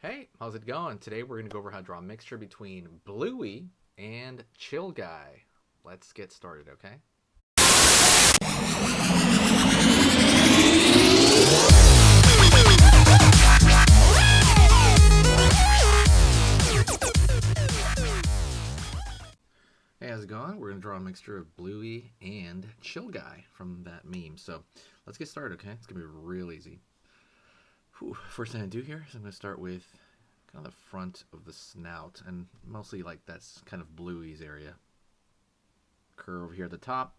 Hey, how's it going? Today we're going to go over how to draw a mixture between Bluey and Chill Guy. Let's get started, okay? Hey, how's it going? We're going to draw a mixture of Bluey and Chill Guy from that meme. So let's get started, okay? It's going to be real easy. First thing I do here is I'm going to start with kind of the front of the snout, and mostly like that's kind of Bluey's area. Curve here at the top.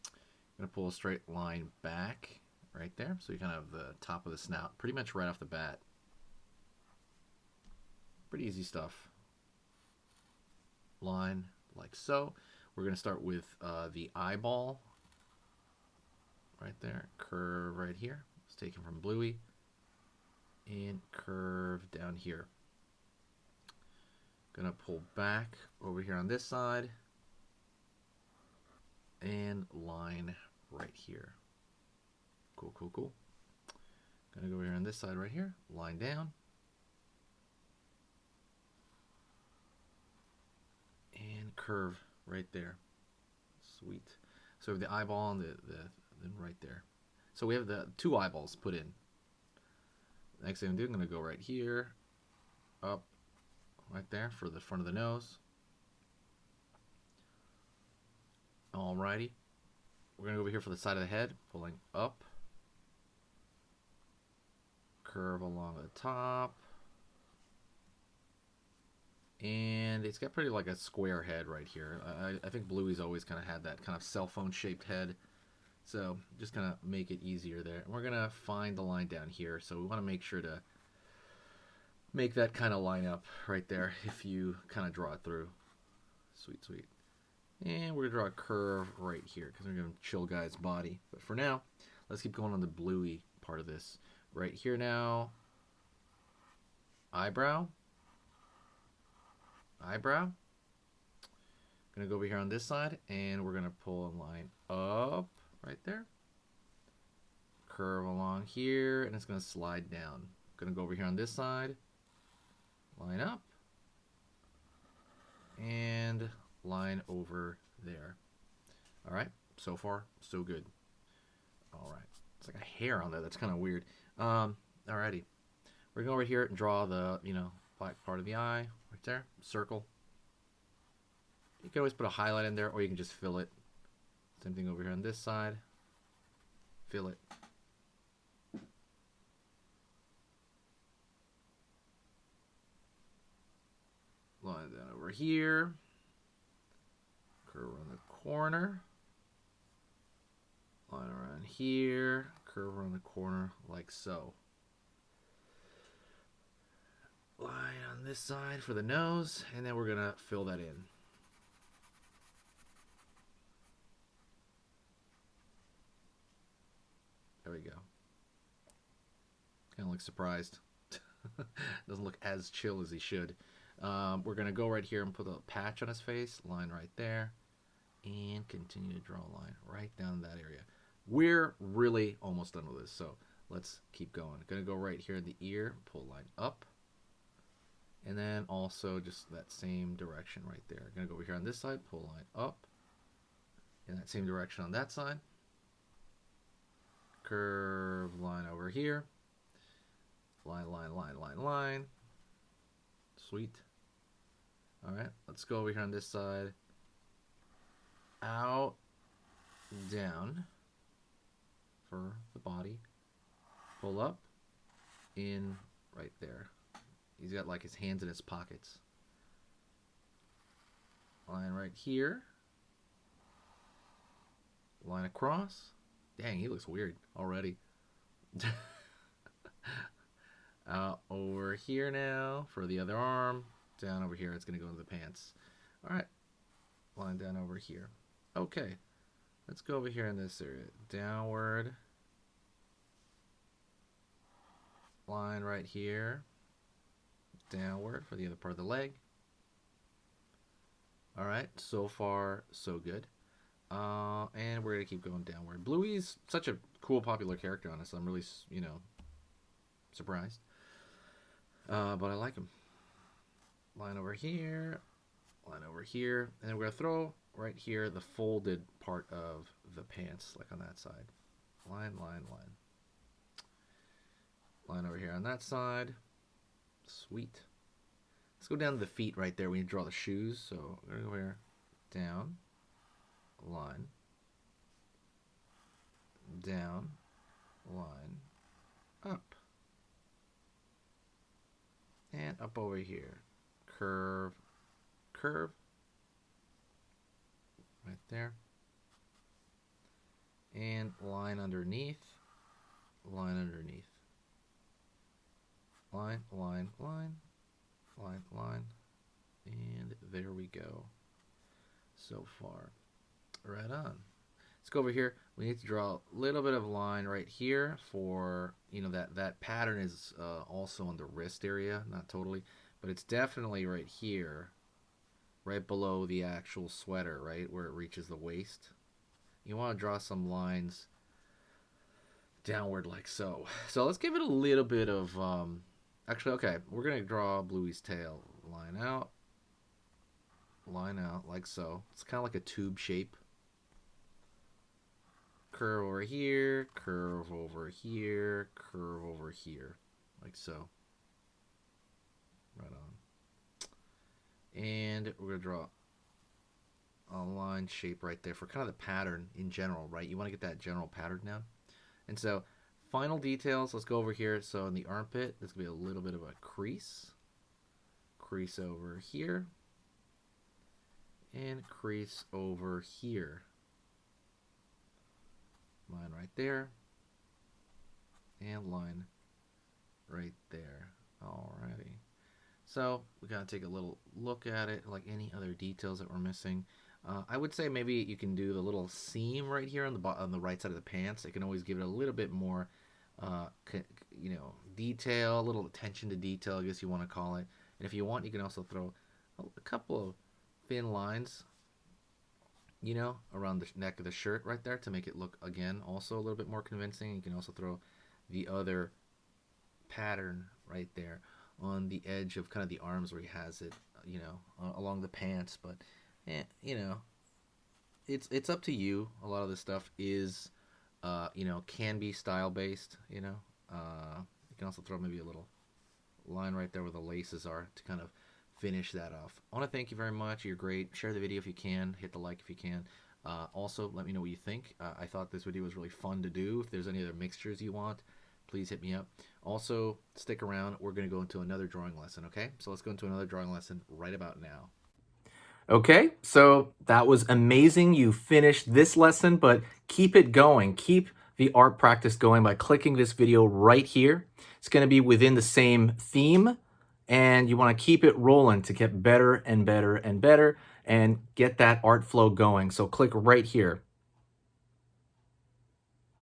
I'm going to pull a straight line back right there, so you kind of have the top of the snout pretty much right off the bat. Pretty easy stuff. Line like so. We're going to start with the eyeball right there. Curve right here. It's taken from Bluey. And curve down here. Gonna pull back over here on this side and line right here. Cool, cool, cool. Gonna go over here on this side right here, line down. And curve right there. Sweet. So we have the eyeball and then right there. So we have the two eyeballs put in. Next thing I'm doing, I'm going to go right here, up, right there for the front of the nose. Alrighty. We're going to go over here for the side of the head, pulling up, curve along the top. And it's got pretty like a square head right here. I think Bluey's always kind of had that kind of cell phone shaped head. So just kind of make it easier there. And we're going to find the line down here. So we want to make sure to make that kind of line up right there if you kind of draw it through. Sweet, sweet. And we're going to draw a curve right here because we're going to Chill Guy's body. But for now, let's keep going on the Bluey part of this. Right here now, eyebrow. Eyebrow. Going to go over here on this side and we're going to pull a line up. Right there. Curve along here, and it's going to slide down. Going to go over here on this side, line up, and line over there. All right, so far, so good. All right, it's like a hair on there. That's kind of weird. Alrighty, we're going to go over here and draw the, black part of the eye right there, circle. You can always put a highlight in there, or you can just fill it. Same thing over here on this side. Fill it. Line that over here. Curve around the corner. Line around here. Curve around the corner like so. Line on this side for the nose, and then we're going to fill that in. There we go. Kind of looks surprised. Doesn't look as chill as he should. We're going to go right here and put a patch on his face. Line right there. And continue to draw a line right down that area. We're really almost done with this. So let's keep going. Going to go right here in the ear. Pull line up. And then also just that same direction right there. Going to go over here on this side. Pull line up. In that same direction on that side. Curve line over here. Line, line, line, line, line. Sweet. Alright, let's go over here on this side. Out, down for the body. Pull up, in right there. He's got like his hands in his pockets. Line right here. Line across. Dang, he looks weird already. Over here now for the other arm. Down over here, it's going to go into the pants. Alright. Line down over here. Okay. Let's go over here in this area. Downward. Line right here. Downward for the other part of the leg. Alright, so far, so good. And we're going to keep going downward. Bluey's such a cool, popular character on us. I'm really, surprised. but I like them. Line over here, line over here, and then we're gonna throw right here the folded part of the pants, like on that side. Line, line, line. Line over here on that side. Sweet. Let's go down to the feet right there. We need to draw the shoes. So we're gonna go here, down, line, down, line, up, and up over here. Curve, curve, right there, and line underneath, line underneath, line, line, line, line, line, and there we go. So far, right on. Let's go over here. We need to draw a little bit of line right here for, you know, that pattern is also on the wrist area, not totally, but it's definitely right here, right below the actual sweater, right where it reaches the waist. You want to draw some lines downward like so. So let's give it a little bit of, actually, okay, we're going to draw Bluey's tail. Line out, like so. It's kind of like a tube shape. Curve over here, curve over here, curve over here, like so. Right on. And we're going to draw a line shape right there for kind of the pattern in general, right? You want to get that general pattern down. And so final details, let's go over here. So in the armpit, there's going to be a little bit of a crease. Crease over here. And crease over here. Line right there. And line right there. Alrighty. So we gotta take a little look at it, like any other details that we're missing. I would say maybe you can do the little seam right here on the right side of the pants. It can always give it a little bit more, you know, detail, a little attention to detail, I guess you want to call it. And if you want, you can also throw a couple of thin lines, you know, around the neck of the shirt right there to make it look, again, also a little bit more convincing. You can also throw the other pattern right there on the edge of kind of the arms where he has it, you know, along the pants. But you know, it's up to you. A lot of this stuff is, you know, can be style based. You know, you can also throw maybe a little line right there where the laces are to kind of finish that off. I want to thank you very much. You're great. Share the video if you can. Hit the like if you can. Also, let me know what you think. I thought this video was really fun to do. If there's any other mixtures you want, please hit me up. Also, stick around. We're going to go into another drawing lesson, okay? So let's go into another drawing lesson right about now. Okay, so that was amazing. You finished this lesson, but keep it going. Keep the art practice going by clicking this video right here. It's going to be within the same theme, and you want to keep it rolling to get better and better and better and get that art flow going. So click right here.